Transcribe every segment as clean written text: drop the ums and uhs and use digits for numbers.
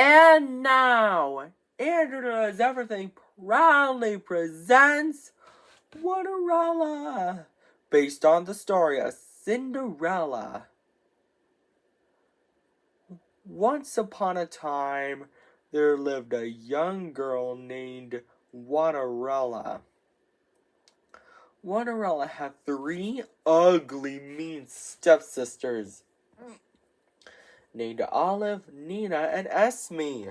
And now, Andrew Does Everything proudly presents Cinderella, based on the story of Cinderella. Once upon a time, there lived a young girl named Cinderella. Cinderella had 3 ugly, mean stepsisters named Olive, Nina, and Esme.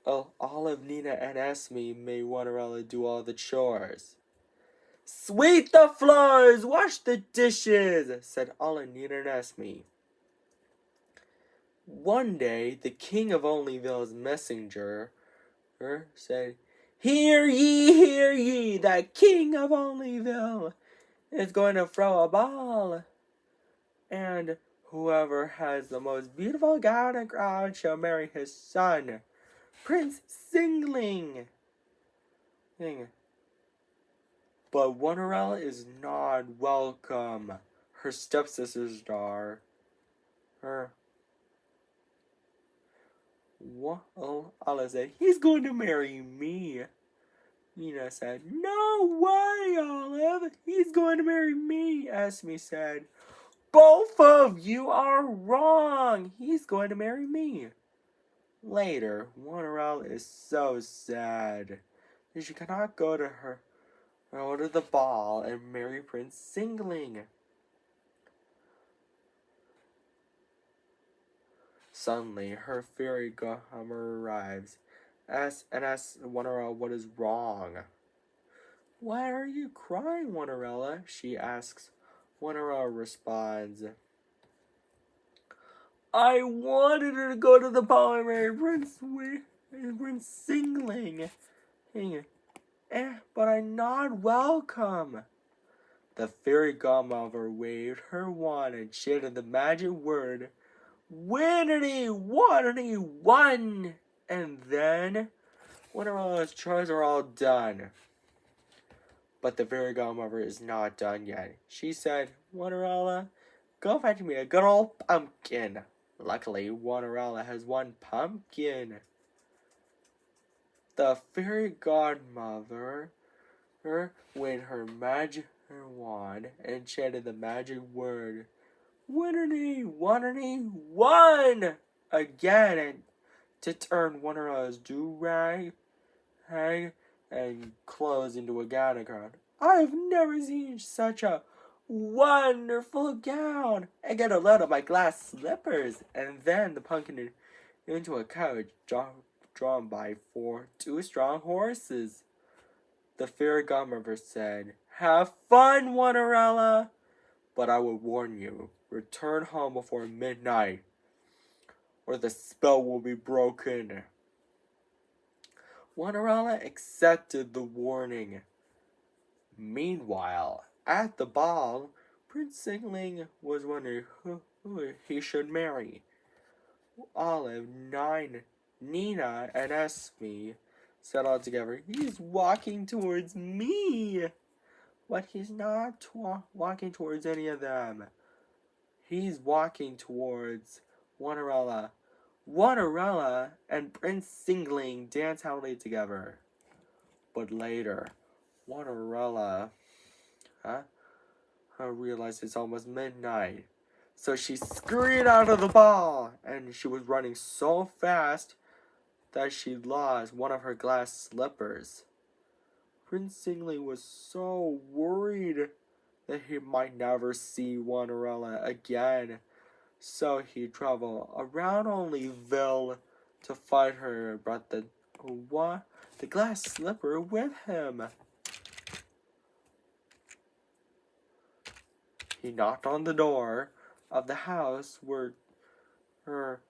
Olive, Nina, and Esme made Cinderella do all the chores. "Sweep the floors, wash the dishes," said Olive, Nina, and Esme. One day, the king of Onlyville's messenger said, hear ye, the king of Onlyville is going to throw a ball. And whoever has the most beautiful gown and crown shall marry his son, Prince Singling. But Cinderella is not welcome. Her stepsisters are. Olive said, he's going to marry me. Nina said, no way, Olive. He's going to marry me. Esme said, both of you are wrong. He's going to marry me. Later, Cinderella is so sad that she cannot go to the ball and marry Prince Singling. Suddenly, her fairy godmother arrives and asks Cinderella what is wrong. Why are you crying, Cinderella? She asks. Cinderella responds, I wanted her to go to the ball and marry Prince Singling, but I'm not welcome. The fairy godmother waved her wand and chanted the magic word, Winnity, Waterity, one! And then, Cinderella's chores are all done. But the fairy godmother is not done yet. She said, Cinderella, go fetch me a good old pumpkin. Luckily, Cinderella has one pumpkin. The fairy godmother waved her magic wand and chanted the magic word, Winnity, Waterity, one! Again, and to turn Cinderella's do-rag and clothes into a gown. I've never seen such a wonderful gown. I get a load of my glass slippers, and then the pumpkin into a carriage drawn by 2 strong horses. The fairy godmother said, have fun, Cinderella, but I will warn you, return home before midnight, or the spell will be broken. Cinderella accepted the warning. Meanwhile, at the ball, Prince Singling was wondering who he should marry. Olive, Nina, and Esme said all together, he's walking towards me. But he's not walking towards any of them. He's walking towards Cinderella. Cinderella and Prince Singling dance happily together. But later, Cinderella realized it's almost midnight. So she scurried out of the ball, and she was running so fast that she lost one of her glass slippers. Prince Singling was so worried that he might never see Cinderella again. So he traveled around Onlyville to find her and brought the glass slipper with him. He knocked on the door of the house where her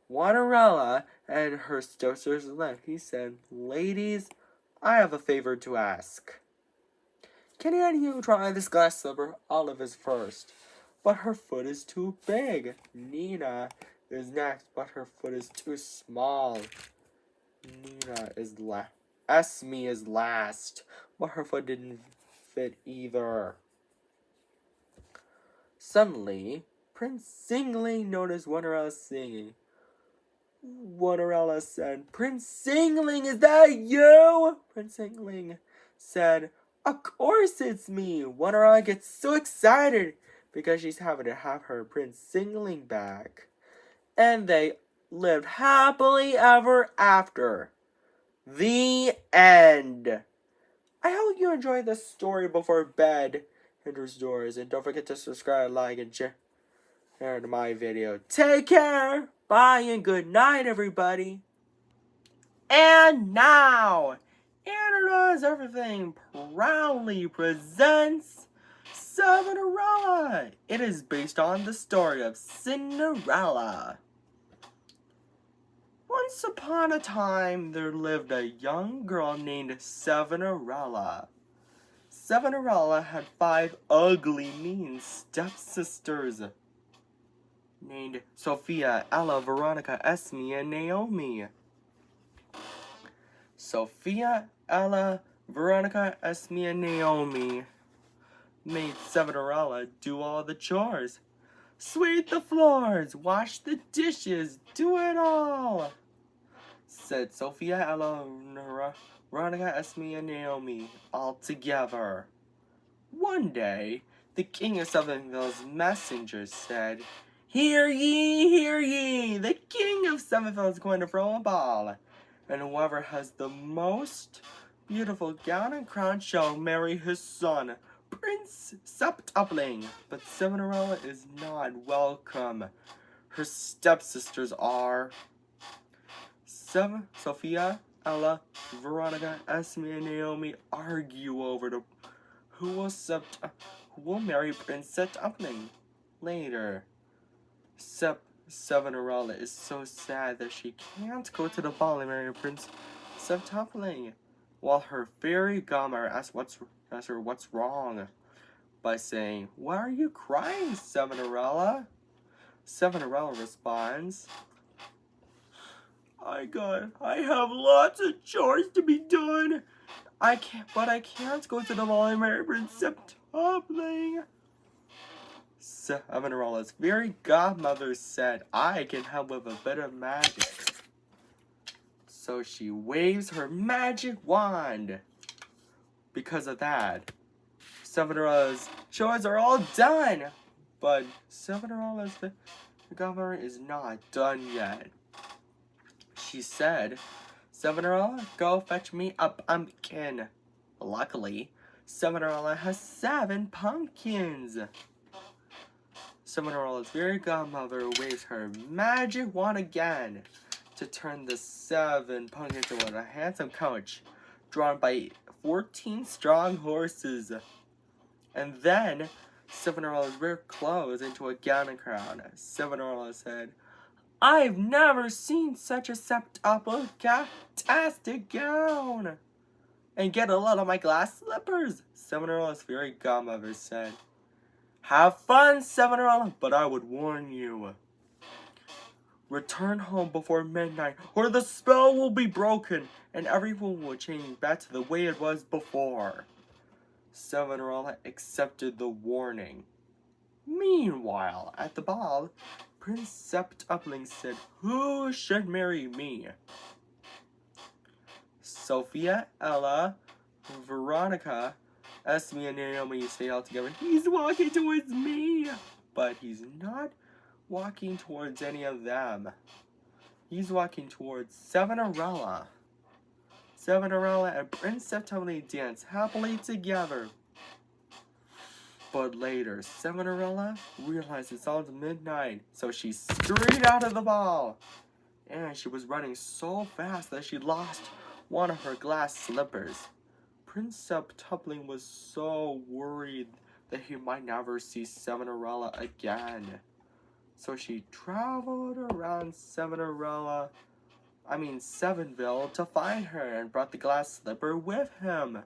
Cinderella and her stepsisters lived. He said, ladies, I have a favor to ask. Can any of you try this glass slipper? Olive is first, but her foot is too big. Nina is next, but her foot is too small. Esme is last, but her foot didn't fit either. Suddenly, Prince Singling noticed Cinderella singing. Cinderella said, Prince Singling, is that you? Prince Singling said, of course it's me. Cinderella gets so excited because she's having to have her Prince Singling back. And they lived happily ever after. The end. I hope you enjoyed this story before bed enters doors. And don't forget to subscribe, like, and share to my video. Take care. Bye and good night, everybody. And now, Anna Everything proudly presents Cinderella. It is based on the story of Cinderella. Once upon a time, there lived a young girl named Cinderella. Cinderella had 5 ugly, mean stepsisters named Sophia, Ella, Veronica, Esme, and Naomi. Sophia, Ella, Veronica, Esme, and Naomi made Cinderella do all the chores. Sweep the floors, wash the dishes, do it all, said Sophia, Ella, Veronica, Esme, and Naomi all together. One day, the king of Sevenville's messengers said, hear ye, the king of Sevenville is going to throw a ball, and whoever has the most beautiful gown and crown shall marry his son, Prince Septupling. But Cinderella is not welcome. Her stepsisters are Sophia, Ella, Veronica, Esme, and Naomi argue over who will marry Prince Septupling later. Cinderella is so sad that she can't go to the ball and marry Prince Septupling, while her fairy godmother asks her what's wrong by saying, why are you crying, Cinderella? Cinderella responds, I have lots of chores to be done. I can't go to the ball and marry Prince Septupling. Cinderella's fairy godmother said, I can help with a bit of magic. So she waves her magic wand. Because of that, Cinderella's chores are all done. But Cinderella's godmother is not done yet. She said, Cinderella, go fetch me a pumpkin. Luckily, Cinderella has 7 pumpkins. Cinderella's fairy godmother waves her magic wand again to turn the 7 pumpkins into a handsome coach drawn by 14 strong horses. And then Cinderella ripped clothes into a gown and crown. Cinderella said, I've never seen such a septuple-tastic gown. And get a lot of my glass slippers, Cinderella's fairy godmother said. Have fun, Cinderella, but I would warn you. Return home before midnight, or the spell will be broken, and everyone will change back to the way it was before. Cinderella accepted the warning. Meanwhile, at the ball, Prince Septupling said, who should marry me? Sophia, Ella, Veronica, Esme, and Naomi say all together, he's walking towards me. But he's not walking towards any of them. He's walking towards Cinderella. Cinderella and Prince Septupling dance happily together. But later, Cinderella realized it's almost midnight, so she scurried out of the ball. And she was running so fast that she lost one of her glass slippers. Prince Septupling was so worried that he might never see Cinderella again. So she traveled around Sevenville to find her and brought the glass slipper with him.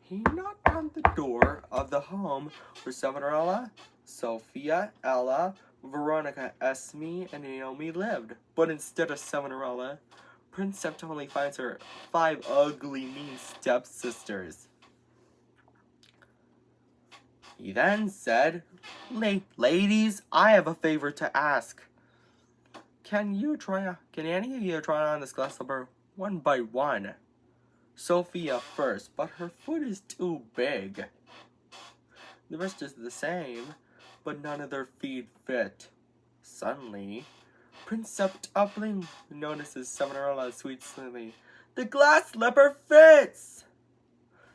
He knocked on the door of the home where Cinderella, Sophia, Ella, Veronica, Esme, and Naomi lived. But instead of Cinderella, Prince Septupling finds her 5 ugly, mean stepsisters. He then said, Ladies, I have a favor to ask. Can any of you try on this glass slipper one by one? Sophia first, but her foot is too big. The rest is the same, but none of their feet fit. Suddenly, Prince Upling notices Cinderella sweet sweetly. The glass slipper fits!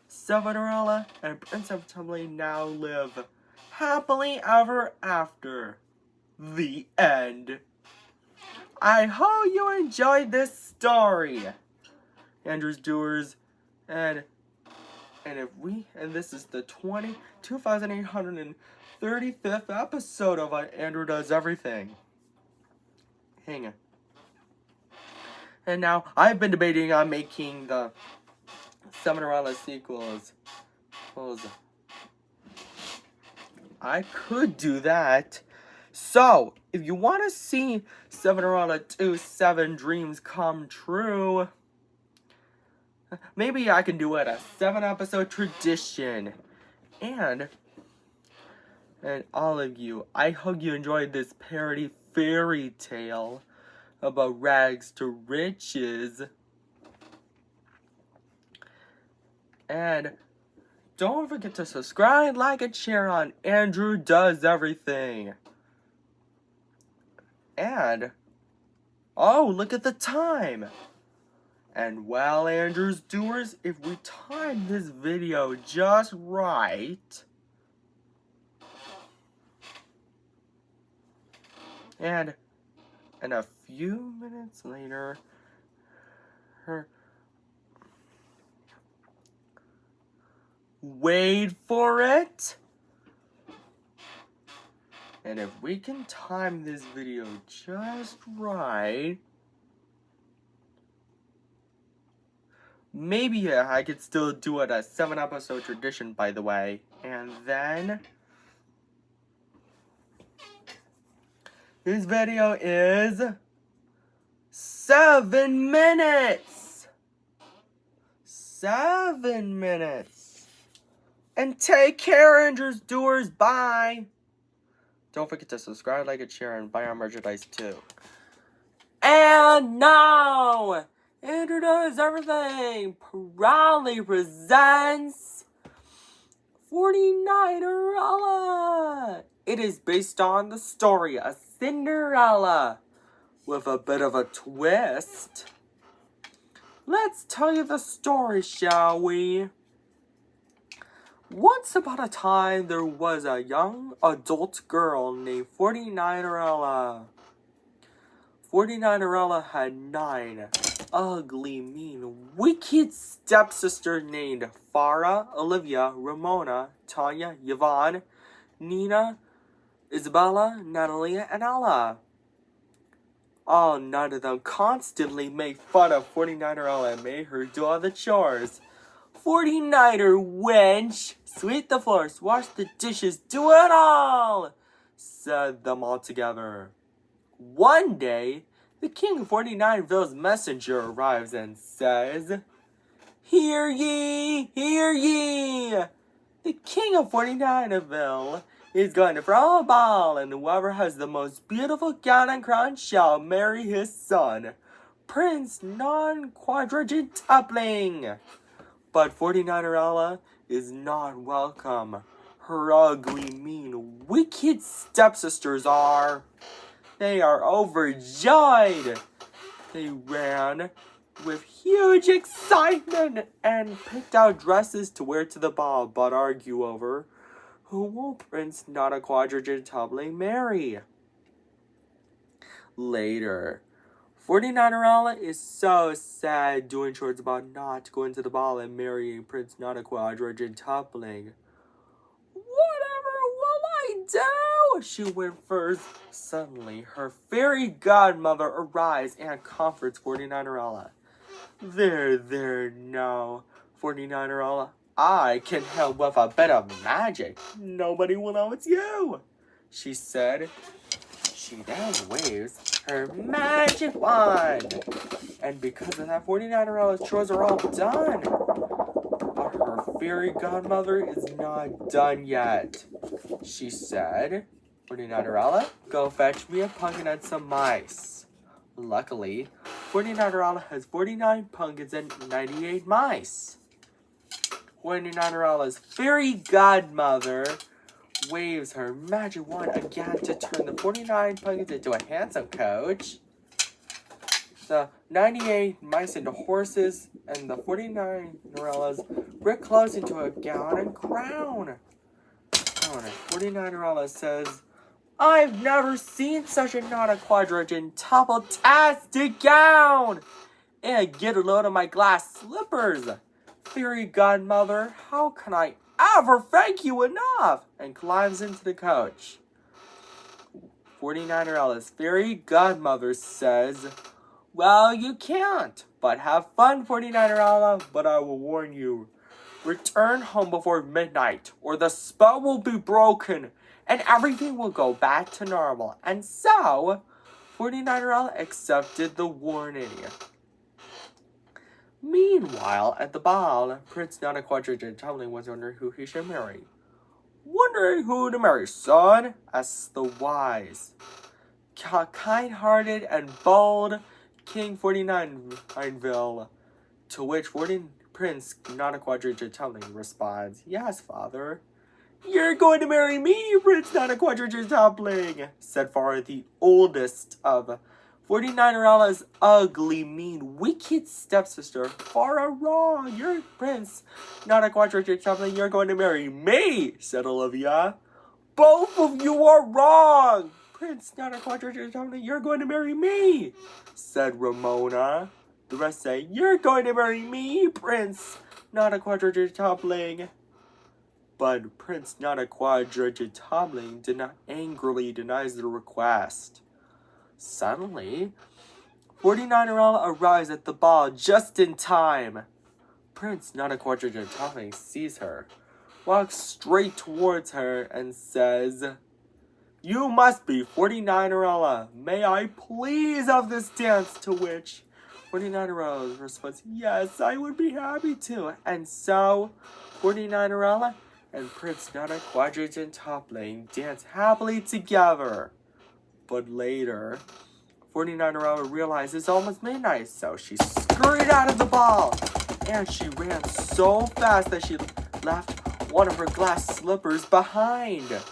Cinderella and Prince Upling now live happily ever after. The end. I hope you enjoyed this story, Andrew's Doers, and this is the 2835th episode of Andrew Does Everything. Hang on. And now I've been debating on making the Cinderella sequels. I could do that. So, if you want to see Cinderella 2 7 Dreams Come True, maybe I can do it a 7-episode tradition. And all of you, I hope you enjoyed this parody fairy tale about rags to riches. And don't forget to subscribe, like, and share on Andrew Does Everything. And, oh, look at the time. And well, Andrew's Doers, if we time this video just right, and a few minutes later, wait for it. And if we can time this video just right, maybe I could still do it a 7-episode tradition, by the way. And then this video is 7 minutes. 7 minutes. And take care, Andrew's Doers. Bye. Don't forget to subscribe, like, and share, and buy our merchandise too. And now, Andrew Does Everything proudly presents 49erella. It is based on the story of Cinderella with a bit of a twist. Let's tell you the story, shall we? Once upon a time, there was a young adult girl named 49erella. 49erella had 9 ugly, mean, wicked stepsisters named Farah, Olivia, Ramona, Tanya, Yvonne, Nina, Isabella, Natalie, and Ella. All 9 of them constantly made fun of 49erella and made her do all the chores. 49er wench, sweep the floors, wash the dishes, do it all, said them all together. One day, the king of 49ville's messenger arrives and says, Hear ye, hear ye! The king of 49ville is going to throw a ball, and whoever has the most beautiful gown and crown shall marry his son, Prince Non-Quadrantupling. But 49erella is not welcome. Her ugly, mean, wicked stepsisters are. They are overjoyed. They ran with huge excitement and picked out dresses to wear to the ball, but argue over who will Prince Not-a-Quadrantupling marry. Later, 49erella is so sad doing chores about not going to the ball and marrying Prince Not-a-Quadrantupling. Whatever will I do? She went first. Suddenly, her fairy godmother arrives and comforts 49erella. There, now, 49erella. I can help with a bit of magic. Nobody will know it's you, she said. She then waves her magic wand. And because of that, 49erella's chores are all done. But her fairy godmother is not done yet. She said, 49erella, go fetch me a pumpkin and some mice. Luckily, 49erella has 49 pumpkins and 98 mice. 49erella's fairy godmother waves her magic wand again to turn the 49 pumpkins into a handsome coach, the 98 mice into horses, and the 49erella's brick clothes into a gown and crown. 49erella says, "I've never seen such a non-quadrant-tastic gown! And get a load of my glass slippers! Fairy godmother, how can I ever thank you enough?" And climbs into the coach. 49erella's fairy godmother says, "Well, you can't, but have fun, 49erella, but I will warn you. Return home before midnight, or the spell will be broken, and everything will go back to normal." And so, 49erella accepted the warning. Meanwhile, at the ball, Prince Not-a-Quadrigen was wondering who he should marry. "Wondering who to marry, son?" asks the wise, kind-hearted, and bold King 49ville, to which Prince Not-a-Quadrigen responds, "Yes, father." "You're going to marry me, Prince Not-a-Quadrigen," said Farah, the oldest of 49erella's ugly, mean, wicked stepsister. "Farah, wrong. You're Prince Not-a-Quadrigen, you're going to marry me," said Olivia. "Both of you are wrong. Prince Not-a-Quadrigen, you're going to marry me," said Ramona. The rest say, "You're going to marry me, Prince Not-a-Quadrigen." But Prince Not-a-Quadrigen angrily denies the request. Suddenly, 49erella arrives at the ball just in time. Prince Not-a-Quadrigen sees her, walks straight towards her, and says, "You must be 49erella. May I please have this dance?" To which 49erella responds, "Yes, I would be happy to." And so, 49erella and Prince Not-a-Quadrigen dance happily together. But later, 49erella realized it's almost midnight, so she scurried out of the ball, and she ran so fast that she left one of her glass slippers behind.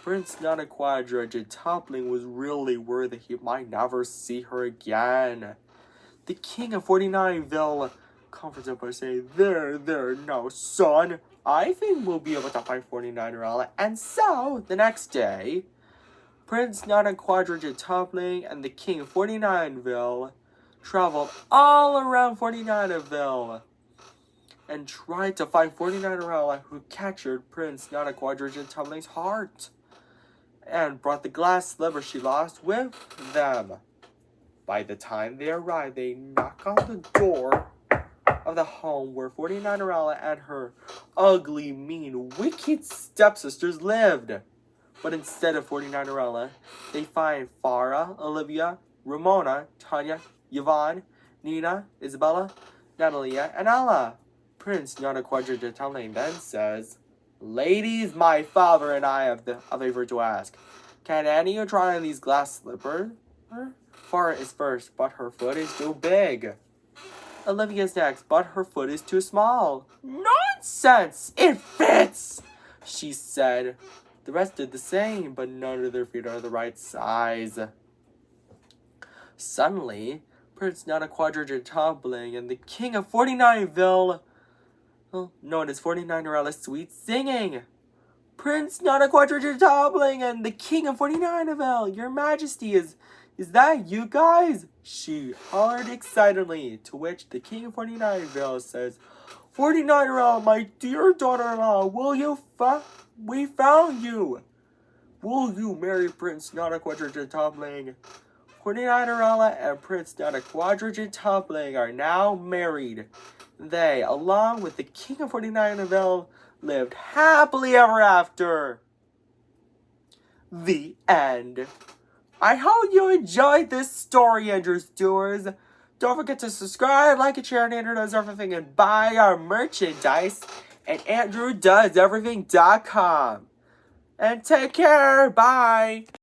Prince Not-a-Quadrigen was really worried that he might never see her again. The king of 49ville comforts her by saying, There, no, son. I think we'll be able to find 49erella." And so, the next day, Prince Not-a-Quadrigen and the king of 49ville traveled all around 49ville and tried to find 49erella, who captured Prince Not-a-Quadrigen's heart and brought the glass slipper she lost with them. By the time they arrived, they knock on the door of the home where 49erella and her ugly, mean, wicked stepsisters lived. But instead of 49erella, they find Farah, Olivia, Ramona, Tanya, Yvonne, Nina, Isabella, Natalia, and Ella. Prince Not-a-Quadrigen then says, "Ladies, my father and I have a favor to ask. Can any of you try on these glass slippers? Farah is first, but her foot is too big. Olivia's next, but her foot is too small." "Nonsense! It fits!" she said. The rest did the same, but none of their feet are the right size. Suddenly, Prince Not-a-Quadrigen and the king of 49ville noticed 49erella's sweet singing. "Prince Not-a-Quadrigen and the king of 49ville, your majesty, is that you guys?" she hollered excitedly, to which the king of 49ville says, 49erella, my dear daughter-in-law, we found you. Will you marry Prince Not-a-Quadrigen? 49erella and Prince Not-a-Quadrigen are now married. They, along with the king of 49ville, lived happily ever after. The end. I hope you enjoyed this story, Andrew Stewards. Don't forget to subscribe, like, and share, and Andrew Does Everything, and buy our merchandise at AndrewDoesEverything.com. And take care. Bye.